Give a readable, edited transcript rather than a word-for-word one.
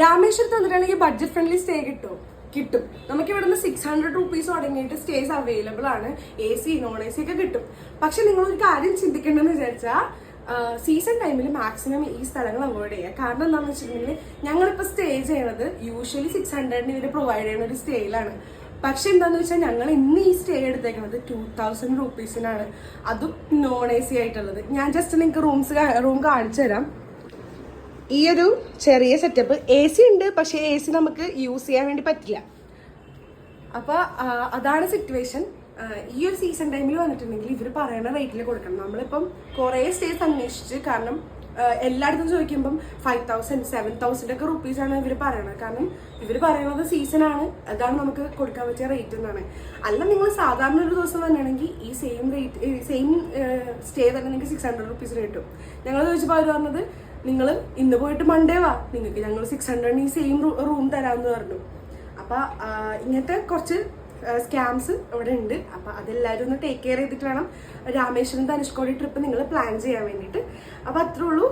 രാമേശ്വരത്ത് വന്നിട്ടാണെങ്കിൽ budget friendly stay കിട്ടും. നമുക്ക് ഇവിടുന്ന് 600 റുപ്പീസ് തുടങ്ങിയിട്ട് സ്റ്റേസ് അവൈലബിൾ ആണ്. AC നോൺ AC ഒക്കെ കിട്ടും. പക്ഷെ നിങ്ങളൊരു കാര്യം ചിന്തിക്കേണ്ടതെന്ന് വിചാരിച്ചാൽ സീസൺ ടൈമിൽ മാക്സിമം ഈ സ്ഥലങ്ങൾ അവോയ്ഡ് ചെയ്യുക. കാരണം എന്താണെന്ന് വെച്ചിട്ടുണ്ടെങ്കിൽ ഞങ്ങളിപ്പോൾ സ്റ്റേ ചെയ്യണത് യൂഷ്വലി 600 ഇവർ പ്രൊവൈഡ് ചെയ്യുന്ന ഒരു സ്റ്റേയിലാണ്. പക്ഷെ എന്താണെന്ന് വെച്ചാൽ ഞങ്ങൾ ഇന്ന് ഈ സ്റ്റേ എടുത്തേക്കുന്നത് 2000 റുപ്പീസിനാണ്. അതും നോൺ AC ആയിട്ടുള്ളത്. ഞാൻ ജസ്റ്റ് നിങ്ങൾക്ക് റൂം കാണിച്ചു തരാം. ഈ ഒരു ചെറിയ സെറ്റപ്പ് AC ഉണ്ട്, പക്ഷേ AC നമുക്ക് യൂസ് ചെയ്യാൻ വേണ്ടി പറ്റില്ല. അപ്പോൾ അതാണ് സിറ്റുവേഷൻ. ഈ ഒരു സീസൺ ടൈമിൽ വന്നിട്ടുണ്ടെങ്കിൽ ഇവർ പറയുന്ന റേറ്റിൽ കൊടുക്കണം. നമ്മളിപ്പം കുറേ സ്റ്റേസ് അന്വേഷിച്ച്, കാരണം എല്ലായിടത്തും ചോദിക്കുമ്പം 5000 7000 ഒക്കെ റുപ്പീസാണ് ഇവർ പറയണത്. കാരണം ഇവർ പറയുന്നത് സീസണാണ്, അതാണ് നമുക്ക് കൊടുക്കാൻ പറ്റിയ റേറ്റ് എന്നാണ്. അല്ല നിങ്ങൾ സാധാരണ ഒരു ദിവസം തന്നെയാണെങ്കിൽ ഈ സെയിം സ്റ്റേ തന്നെ നിങ്ങൾക്ക് 600 റുപ്പീസിന് കിട്ടും. ഞങ്ങൾ ചോദിച്ചപ്പോൾ അവർ പറഞ്ഞത് നിങ്ങൾ ഇന്ന് പോയിട്ട് മൺഡേ വാ, നിങ്ങൾക്ക് ഞങ്ങൾ 600 ഈ സെയിം റൂം തരാമെന്ന് പറഞ്ഞു. അപ്പം ഇങ്ങനത്തെ കുറച്ച് സ്കാംസ് ഇവിടെ ഉണ്ട്. അപ്പം അതെല്ലാവരും ഒന്ന് ടേക്ക് കെയർ ചെയ്തിട്ട് വേണം രാമേശ്വരം ധനുഷ്കോടി ട്രിപ്പ് നിങ്ങൾ പ്ലാൻ ചെയ്യാൻ വേണ്ടിയിട്ട്. അപ്പം അത്രേ ഉള്ളൂ.